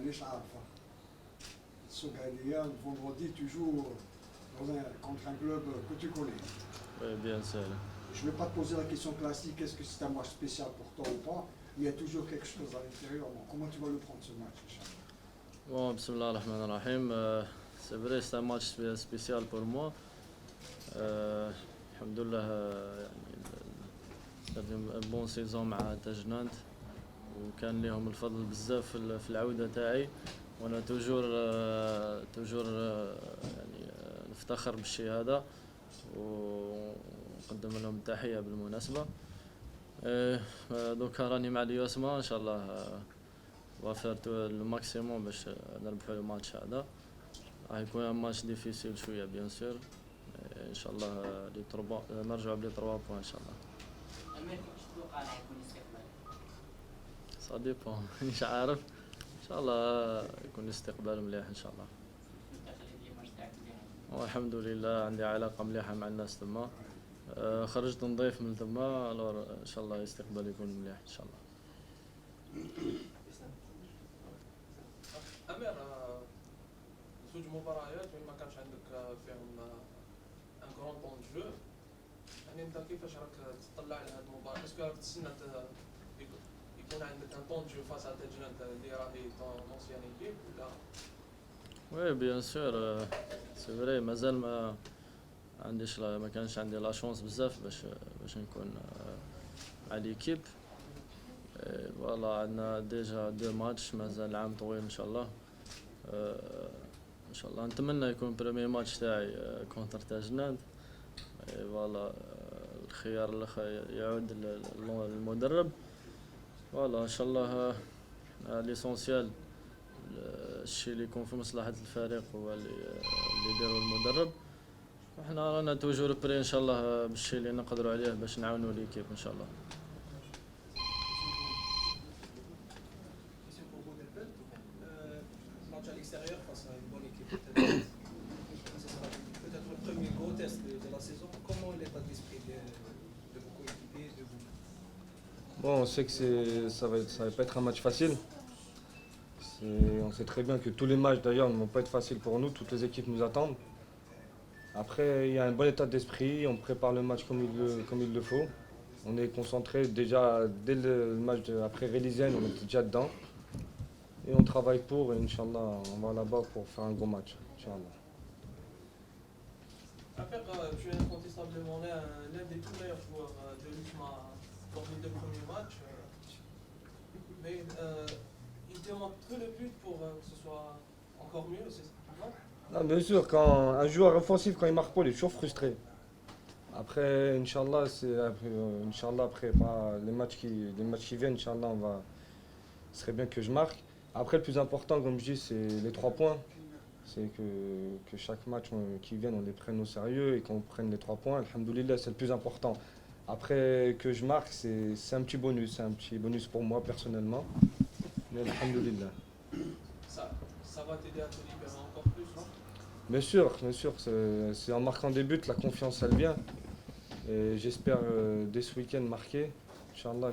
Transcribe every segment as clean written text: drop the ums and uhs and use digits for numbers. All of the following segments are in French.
مانيش عارفة. السودانية vendredi tu joues contre un club que tu connais. Oui, bien sûr. Je ne vais pas te poser la question classique, est-ce que c'est un match spécial pour toi ou pas, mais il y a toujours quelque chose à l'intérieur. Bon, comment tu vas le prendre ce match, Inch'Allah? Bon, bismillah ar-Rahman ar-Rahim. C'est vrai, c'est un match spécial pour moi. Alhamdoulilah, يعني بون سيزون مع تاجنانت وكان لهم الفضل بزاف في العودة تاعي وانا توجور يعني نفتخر بالشيء هذا ونقدم لهم التحية بالمناسبة. دوكا راني مع اليوسما ان شاء الله وافرت الماكسيموم باش نربحوا الماتش هذا. راح يكون ماتش ديفيسيل شويه بيان سور ان شاء الله نرجعوا بلي 3 بوان ان شاء الله. امير واش تتوقع راح يكون الاستقبال؟ سا ديبون مش عارف ان شاء الله يكون استقبال مليح ان شاء الله. والحمد لله عندي علاقه مليحه مع الناس تما. خرجت نضيف من تما الور ان شاء الله استقبال يكون مليح ان شاء الله. أمير زوج مباريات وين ما كانش عندك فيهم ان كرون طون جو، يعني انت كيفاش راك تطلع على هاد المباراة؟ اسكو راك تسنى يكون عندك ان طون جو فاس على تاجنانت اللي راهي طون اونسيان ايكيب ولا؟ وي بيان سور سي فري مازال ما كانش عندي لا شونس بزاف باش نكون مع ليكيب. فوالا عندنا ديجا 2 ماتش مازال العام طويل ان شاء الله. ان شاء الله نتمنى يكون بريمي ماتش تاعي كونتر تاجنانت. فوالا الخيار الاخر يعود للمدرب. فوالا ان شاء الله ليسونسيال الشيء اللي يكون في مصلحة الفريق هو اللي يديروا المدرب. احنا رانا توجور بري ان شاء الله بالشيء اللي نقدروا عليه باش نعاونوا ليكيب ان شاء الله. Match à l'extérieur face à une bonne équipe. Ce sera peut-être le premier gros test de la saison. Comment est l'état d'esprit de vos coéquipiers, de vous? Bon, on sait que ça va pas être un match facile. On sait très bien que tous les matchs d'ailleurs ne vont pas être faciles pour nous, toutes les équipes nous attendent. Après, il y a un bon état d'esprit, on prépare le match comme il le faut. On est concentré déjà dès le match après Relisienne, on était déjà dedans. Et on travaille pour, et Inch'Allah, on va là-bas pour faire un gros match. Inch'Allah. Tu es incontestablement l'un des tout meilleurs joueurs de l'USMA pour les 2 premiers matchs. Mais il te manque que le but pour que ce soit encore mieux, c'est ça? Non, bien sûr, quand un joueur offensif, quand il marque pas, il est toujours frustré. Après, Inch'Allah, après les matchs qui viennent, Inch'Allah, ce serait bien que je marque. Après, le plus important, comme je dis, c'est les 3 points. C'est que chaque match qui vient, on les prenne au sérieux et qu'on prenne les 3 points. Alhamdoulilah, c'est le plus important. Après que je marque, c'est un petit bonus pour moi personnellement. Mais alhamdoulilah. Ça va t'aider à te libérer encore plus, non? Bien sûr. C'est en marquant des buts, la confiance, elle vient. Et j'espère dès ce week-end marquer. Inch'Allah,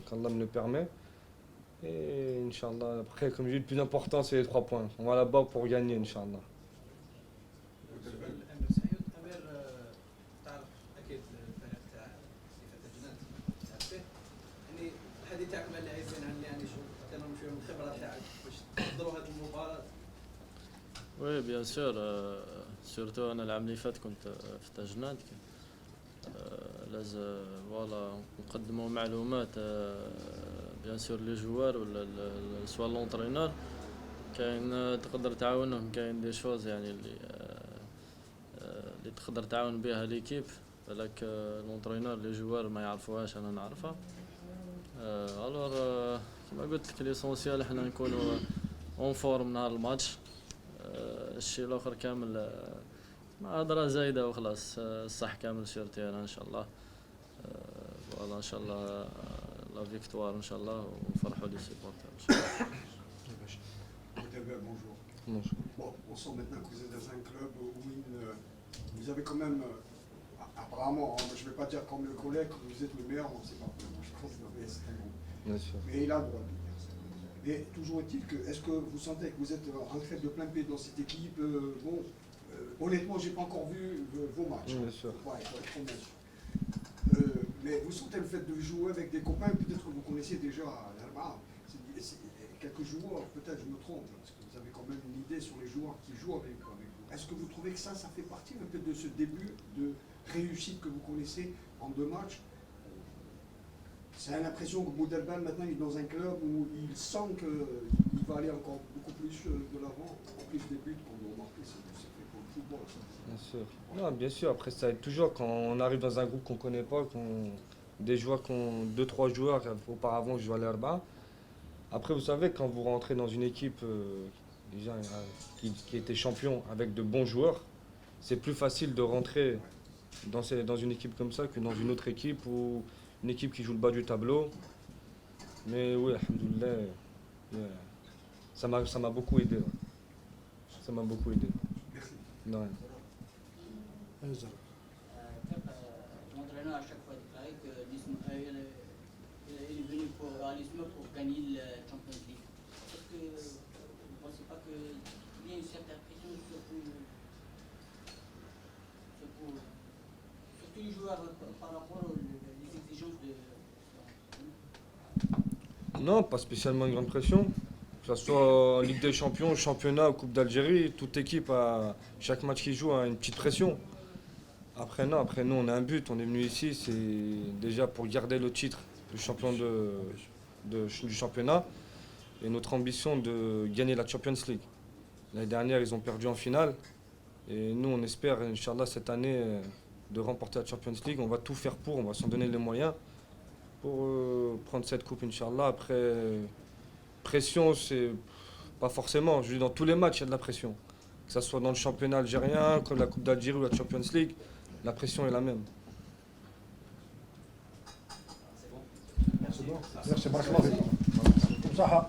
qu'Allah me le permet. Et Inch'Allah, après, comme je dis, le plus important, c'est les 3 points. On va là-bas pour gagner, Inch'Allah. أمير تعرف أكيد الفريق تاع تاجنانت تعرفه، يعني الحديث تاعك مع اللاعبين يعني شو عطيناهم شوية من الخبرة تاعك باش تحضروا هذه المباراة. وي بيان سور سورتو انا العام اللي فات كنت في تاجنانت. لازم فوالا نقدموا معلومات بيان سور لي جوار ولا سوا لونطرينور. كاين تقدر تعاونهم، كاين دي شوز يعني اللي تقدر تعاون بها ليكيب، بالك لونطرينور لي جوار ما يعرفوهاش انا نعرفها. الور كما قلت لك ليسونسيال احنا نكونوا اون فورم نهار الماتش. الشيء الاخر كامل هضره زايده وخلاص. الصح كامل سير تيران ان شاء الله. فوالا ان شاء الله لا فيكتوار ان شاء الله ونفرحوا لي سيبورتر ان شاء الله. Bonjour. Bonjour. Bon, on sent maintenant que vous êtes dans un club où vous avez quand même, apparemment, je ne vais pas dire comme le collègue que vous êtes le meilleur, non, c'est pas vrai. Je pense que c'est un bon. Bien sûr. Mais il a le droit de le dire. Mais toujours est-il que, est-ce que vous sentez que vous êtes rentré de plein pied dans cette équipe? Honnêtement, j'ai pas encore vu vos matchs. Bien sûr. Ouais, pour être honnête. Mais vous sentez le fait de jouer avec des copains, peut-être que vous connaissiez déjà l'Arba. C'est quelques joueurs, peut-être je me trompe, parce que vous avez quand même une idée sur les joueurs qui jouent avec vous. Est-ce que vous trouvez que ça fait partie un peu de ce début de réussite que vous connaissez en 2 matchs? C'est l'impression que Boudelban maintenant il est dans un club où il sent qu'il va aller encore beaucoup plus de l'avant, en plus des buts qu'on doit marquer, c'est fait pour le football. Ça. Bien sûr. Non, bien sûr. Après, ça aide toujours quand on arrive dans un groupe qu'on ne connaît pas, des joueurs qui ont 2-3 joueurs auparavant qui jouent à l'Herba. Après, vous savez, quand vous rentrez dans une équipe déjà qui était champion avec de bons joueurs, c'est plus facile de rentrer dans une équipe comme ça que dans une autre équipe ou une équipe qui joue le bas du tableau. Mais oui, alhamdoulilah, ça m'a beaucoup aidé. Ouais. Ça m'a beaucoup aidé. Merci. Non, rien. L'entraîneur à chaque fois déclaré que l'ISMA il est venu à l'ISMA pour gagner la Champions League. Est-ce que vous ne pensez pas qu'il y a une certaine pression surtout les joueurs par rapport aux exigences de... Non, pas spécialement une grande pression. Que ce soit en Ligue des Champions, championnat ou Coupe d'Algérie, toute équipe, chaque match qu'il joue, a une petite pression. Après, non, nous, on a un but. On est venu ici, c'est déjà pour garder le titre de champion du championnat. Et notre ambition de gagner la Champions League. L'année dernière, ils ont perdu en finale. Et nous, on espère, Inch'Allah, cette année, de remporter la Champions League. On va tout faire pour, on va s'en donner les moyens pour prendre cette coupe, Inch'Allah. Après, pression, c'est pas forcément. Je dis, dans tous les matchs, il y a de la pression. Que ce soit dans le championnat algérien, comme la Coupe d'Algérie ou la Champions League, la pression est la même. C'est bon. Merci, Barakallah.